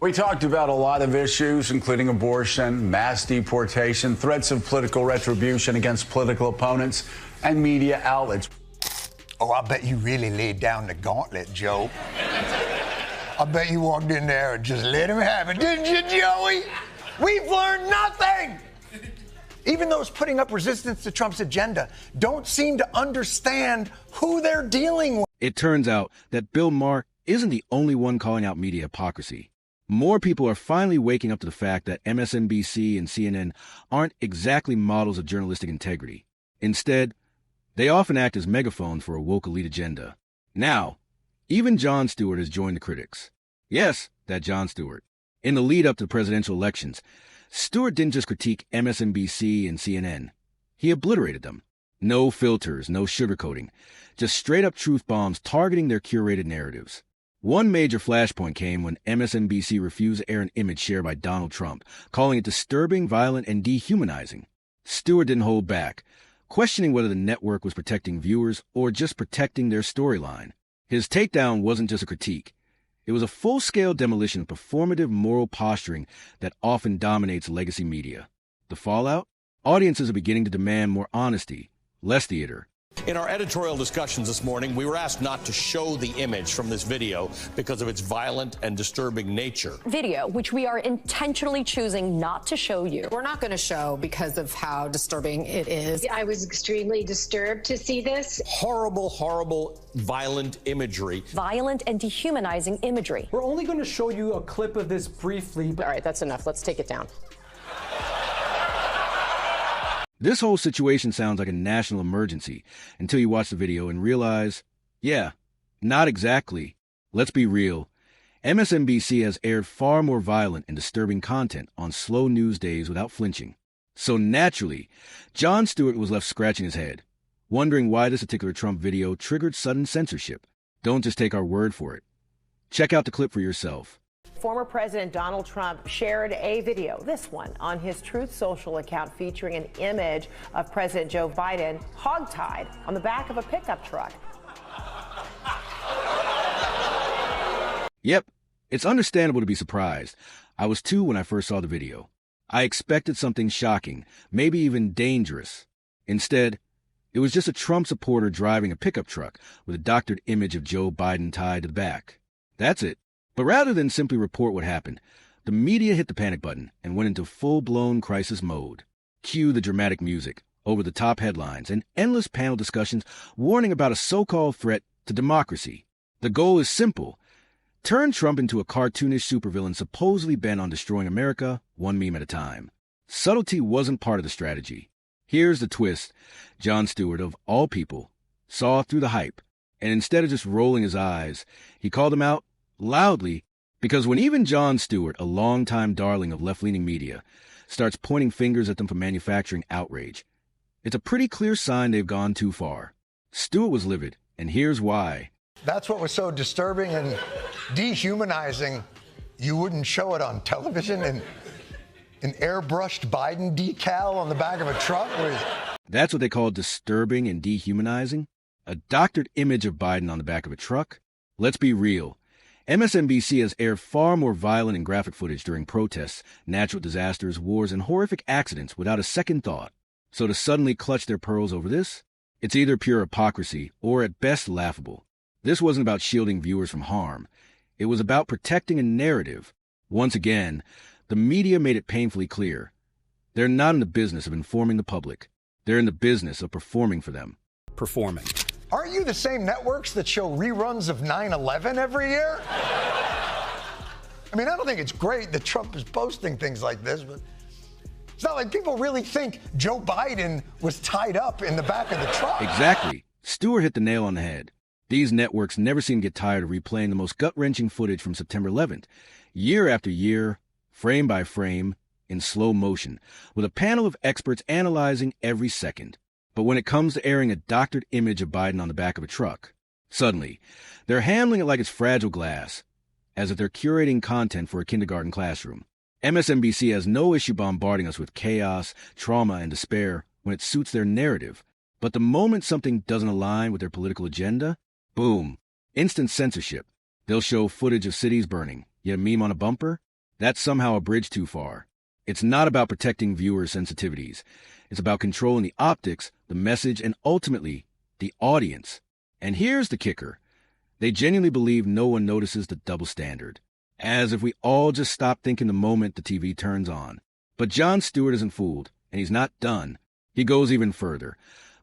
We talked about a lot of issues, including abortion, mass deportation, threats of political retribution against political opponents, and media outlets. Oh, I bet you really laid down the gauntlet, Joe. I bet you walked in there and just let him have it, didn't you, Joey? We've learned nothing! Even those putting up resistance to Trump's agenda don't seem to understand who they're dealing with. It turns out that Bill Maher isn't the only one calling out media hypocrisy. More people are finally waking up to the fact that MSNBC and CNN aren't exactly models of journalistic integrity. Instead, they often act as megaphones for a woke elite agenda. Now, even Jon Stewart has joined the critics. Yes, that Jon Stewart. In the lead-up to presidential elections, Stewart didn't just critique MSNBC and CNN. He obliterated them. No filters, no sugarcoating. Just straight-up truth bombs targeting their curated narratives. One major flashpoint came when MSNBC refused to air an image shared by Donald Trump, calling it disturbing, violent, and dehumanizing. Stewart didn't hold back, questioning whether the network was protecting viewers or just protecting their storyline. His takedown wasn't just a critique. It was a full-scale demolition of performative moral posturing that often dominates legacy media. The fallout? Audiences are beginning to demand more honesty, less theater. In our editorial discussions this morning, we were asked not to show the image from this video because of its violent and disturbing nature. Video, which we are intentionally choosing not to show you. We're not going to show because of how disturbing it is. I was extremely disturbed to see this. Horrible, horrible, violent imagery. Violent and dehumanizing imagery. We're only going to show you a clip of this briefly. All right, that's enough. Let's take it down. This whole situation sounds like a national emergency until you watch the video and realize, yeah, not exactly. Let's be real. MSNBC has aired far more violent and disturbing content on slow news days without flinching. So naturally, Jon Stewart was left scratching his head, wondering why this particular Trump video triggered sudden censorship. Don't just take our word for it. Check out the clip for yourself. Former President Donald Trump shared a video, this one, on his Truth Social account featuring an image of President Joe Biden hogtied on the back of a pickup truck. Yep, it's understandable to be surprised. I was too when I first saw the video. I expected something shocking, maybe even dangerous. Instead, it was just a Trump supporter driving a pickup truck with a doctored image of Joe Biden tied to the back. That's it. But rather than simply report what happened, the media hit the panic button and went into full-blown crisis mode. Cue the dramatic music, over-the-top headlines, and endless panel discussions warning about a so-called threat to democracy. The goal is simple. Turn Trump into a cartoonish supervillain supposedly bent on destroying America, one meme at a time. Subtlety wasn't part of the strategy. Here's the twist. Jon Stewart, of all people, saw through the hype, and instead of just rolling his eyes, he called them out loudly, because when even Jon Stewart, a longtime darling of left-leaning media, starts pointing fingers at them for manufacturing outrage, it's a pretty clear sign they've gone too far. Stewart was livid, and here's why. That's what was so disturbing and dehumanizing. You wouldn't show it on television and an airbrushed Biden decal on the back of a truck? That's what they call disturbing and dehumanizing? A doctored image of Biden on the back of a truck? Let's be real. MSNBC has aired far more violent and graphic footage during protests, natural disasters, wars, and horrific accidents without a second thought. So to suddenly clutch their pearls over this? It's either pure hypocrisy or at best laughable. This wasn't about shielding viewers from harm. It was about protecting a narrative. Once again, the media made it painfully clear. They're not in the business of informing the public. They're in the business of performing for them. Performing. Aren't you the same networks that show reruns of 9/11 every year? I mean, I don't think it's great that Trump is posting things like this, but it's not like people really think Joe Biden was tied up in the back of the truck. Exactly. Stewart hit the nail on the head. These networks never seem to get tired of replaying the most gut-wrenching footage from September 11th, year after year, frame by frame, in slow motion, with a panel of experts analyzing every second. But when it comes to airing a doctored image of Biden on the back of a truck, suddenly, they're handling it like it's fragile glass, as if they're curating content for a kindergarten classroom. MSNBC has no issue bombarding us with chaos, trauma, and despair when it suits their narrative. But the moment something doesn't align with their political agenda, boom, instant censorship. They'll show footage of cities burning, yet a meme on a bumper? That's somehow a bridge too far. It's not about protecting viewers' sensitivities. It's about controlling the optics, the message, and ultimately, the audience. And here's the kicker. They genuinely believe no one notices the double standard. As if we all just stop thinking the moment the TV turns on. But Jon Stewart isn't fooled, and he's not done. He goes even further,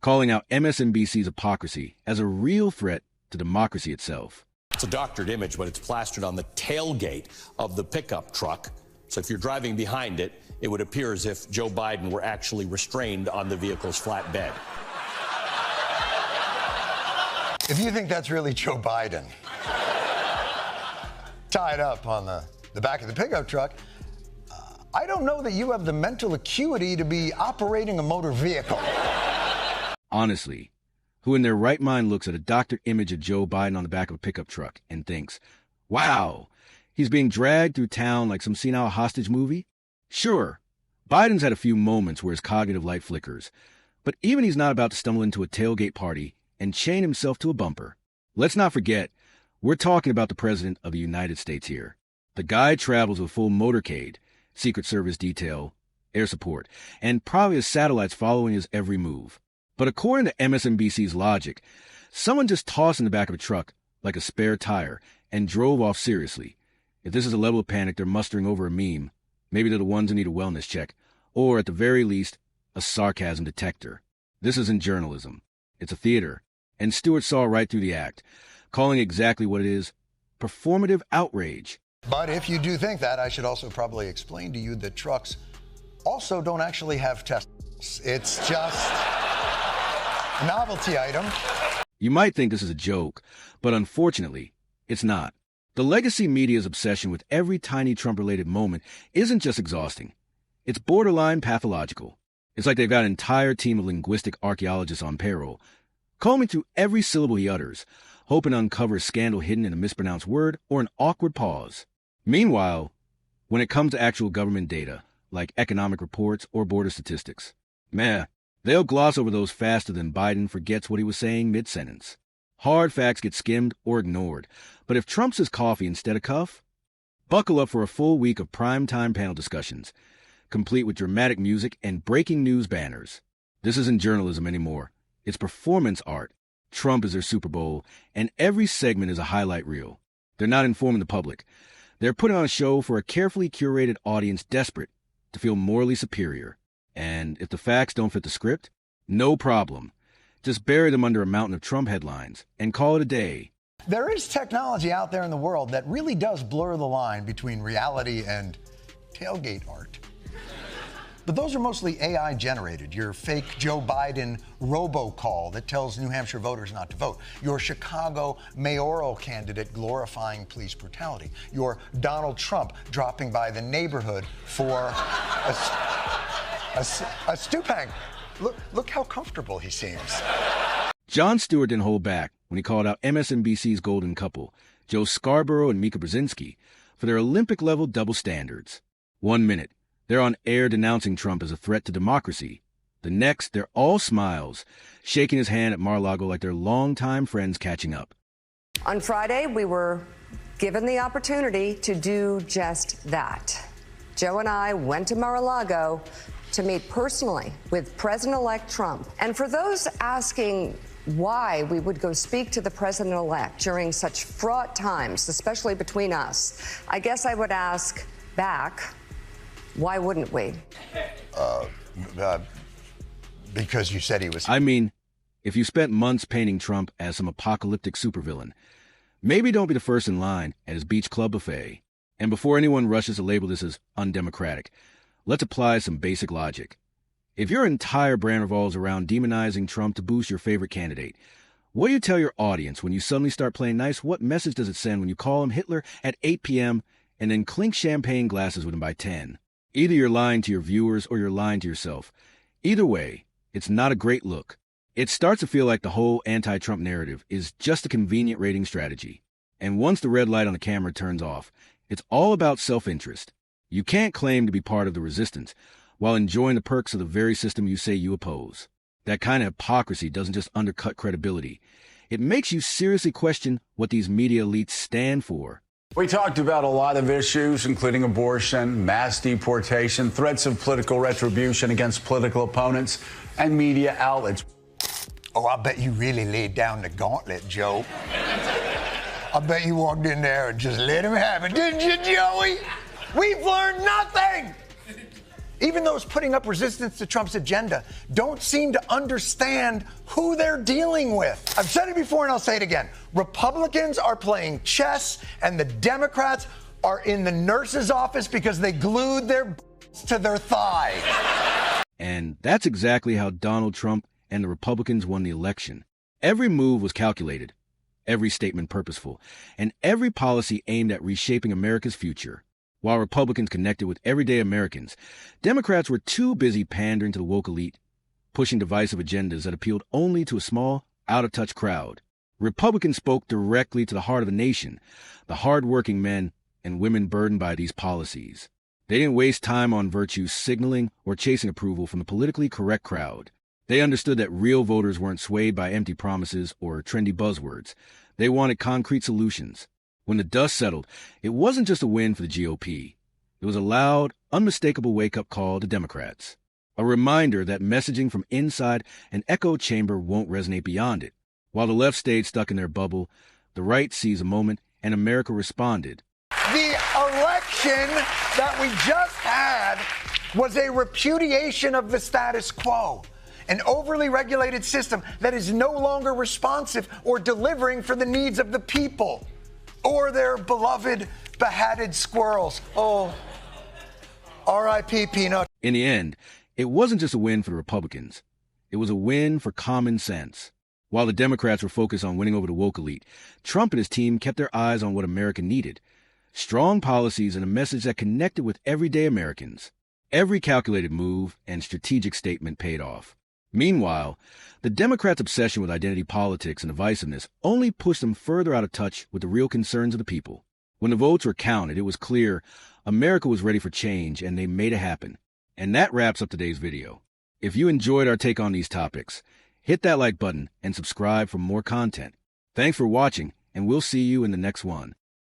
calling out MSNBC's hypocrisy as a real threat to democracy itself. It's a doctored image, but it's plastered on the tailgate of the pickup truck. So if you're driving behind it, it would appear as if Joe Biden were actually restrained on the vehicle's flatbed. If you think that's really Joe Biden tied up on the back of the pickup truck, I don't know that you have the mental acuity to be operating a motor vehicle. Honestly, who in their right mind looks at a doctored image of Joe Biden on the back of a pickup truck and thinks, wow, he's being dragged through town like some senile hostage movie? Sure, Biden's had a few moments where his cognitive light flickers, but even he's not about to stumble into a tailgate party and chain himself to a bumper. Let's not forget, we're talking about the President of the United States here. The guy travels with full motorcade, Secret Service detail, air support, and probably his satellites following his every move. But according to MSNBC's logic, someone just tossed in the back of a truck like a spare tire and drove off seriously. If this is a level of panic they're mustering over a meme, maybe they're the ones who need a wellness check, or at the very least, a sarcasm detector. This isn't journalism. It's a theater. And Stewart saw right through the act, calling exactly what it is, performative outrage. But if you do think that, I should also probably explain to you that trucks also don't actually have testicles. It's just a novelty item. You might think this is a joke, but unfortunately, it's not. The legacy media's obsession with every tiny Trump-related moment isn't just exhausting. It's borderline pathological. It's like they've got an entire team of linguistic archaeologists on payroll, combing through every syllable he utters, hoping to uncover a scandal hidden in a mispronounced word or an awkward pause. Meanwhile, when it comes to actual government data, like economic reports or border statistics, they'll gloss over those faster than Biden forgets what he was saying mid-sentence. Hard facts get skimmed or ignored, but if Trump says coffee instead of cuff, buckle up for a full week of prime-time panel discussions, complete with dramatic music and breaking news banners. This isn't journalism anymore. It's performance art. Trump is their Super Bowl, and every segment is a highlight reel. They're not informing the public. They're putting on a show for a carefully curated audience desperate to feel morally superior. And if the facts don't fit the script, no problem. Just bury them under a mountain of Trump headlines and call it a day. There is technology out there in the world that really does blur the line between reality and tailgate art. But those are mostly AI generated. Your fake Joe Biden robocall that tells New Hampshire voters not to vote. Your Chicago mayoral candidate glorifying police brutality. Your Donald Trump dropping by the neighborhood for a stew hang. Look how comfortable he seems. Jon Stewart didn't hold back when he called out MSNBC's golden couple, Joe Scarborough and Mika Brzezinski, for their Olympic-level double standards. 1 minute, they're on air denouncing Trump as a threat to democracy. The next, they're all smiles, shaking his hand at Mar-a-Lago like they're longtime friends catching up. On Friday, we were given the opportunity to do just that. Joe and I went to Mar-a-Lago to meet personally with President-elect Trump. And for those asking why we would go speak to the president-elect during such fraught times, especially between us, I guess I would ask back, why wouldn't we? Because you said he was... I mean, if you spent months painting Trump as some apocalyptic supervillain, maybe don't be the first in line at his beach club buffet. And before anyone rushes to label this as undemocratic, let's apply some basic logic. If your entire brand revolves around demonizing Trump to boost your favorite candidate, what do you tell your audience when you suddenly start playing nice? What message does it send when you call him Hitler at 8 p.m. and then clink champagne glasses with him by 10? Either you're lying to your viewers or you're lying to yourself. Either way, it's not a great look. It starts to feel like the whole anti-Trump narrative is just a convenient rating strategy. And once the red light on the camera turns off, it's all about self-interest. You can't claim to be part of the resistance while enjoying the perks of the very system you say you oppose. That kind of hypocrisy doesn't just undercut credibility. It makes you seriously question what these media elites stand for. We talked about a lot of issues, including abortion, mass deportation, threats of political retribution against political opponents, and media outlets. Oh, I bet you really laid down the gauntlet, Joe. I bet you walked in there and just let him have it, didn't you, Joey? We've learned nothing! Even those putting up resistance to Trump's agenda don't seem to understand who they're dealing with. I've said it before and I'll say it again. Republicans are playing chess and the Democrats are in the nurse's office because they glued their to their thigh. And that's exactly how Donald Trump and the Republicans won the election. Every move was calculated, every statement purposeful, and every policy aimed at reshaping America's future. While Republicans connected with everyday Americans, Democrats were too busy pandering to the woke elite, pushing divisive agendas that appealed only to a small, out-of-touch crowd. Republicans spoke directly to the heart of the nation, the hard-working men and women burdened by these policies. They didn't waste time on virtue signaling or chasing approval from the politically correct crowd. They understood that real voters weren't swayed by empty promises or trendy buzzwords. They wanted concrete solutions. When the dust settled, it wasn't just a win for the GOP. It was a loud, unmistakable wake-up call to Democrats. A reminder that messaging from inside an echo chamber won't resonate beyond it. While the left stayed stuck in their bubble, the right seized a moment, and America responded. The election that we just had was a repudiation of the status quo. An overly regulated system that is no longer responsive or delivering for the needs of the people. Or their beloved behatted squirrels. Oh, R.I.P. Peanut. In the end, it wasn't just a win for the Republicans. It was a win for common sense. While the Democrats were focused on winning over the woke elite, Trump and his team kept their eyes on what America needed. Strong policies and a message that connected with everyday Americans. Every calculated move and strategic statement paid off. Meanwhile, the Democrats' obsession with identity politics and divisiveness only pushed them further out of touch with the real concerns of the people. When the votes were counted, it was clear America was ready for change, and they made it happen. And that wraps up today's video. If you enjoyed our take on these topics, hit that like button and subscribe for more content. Thanks for watching, and we'll see you in the next one.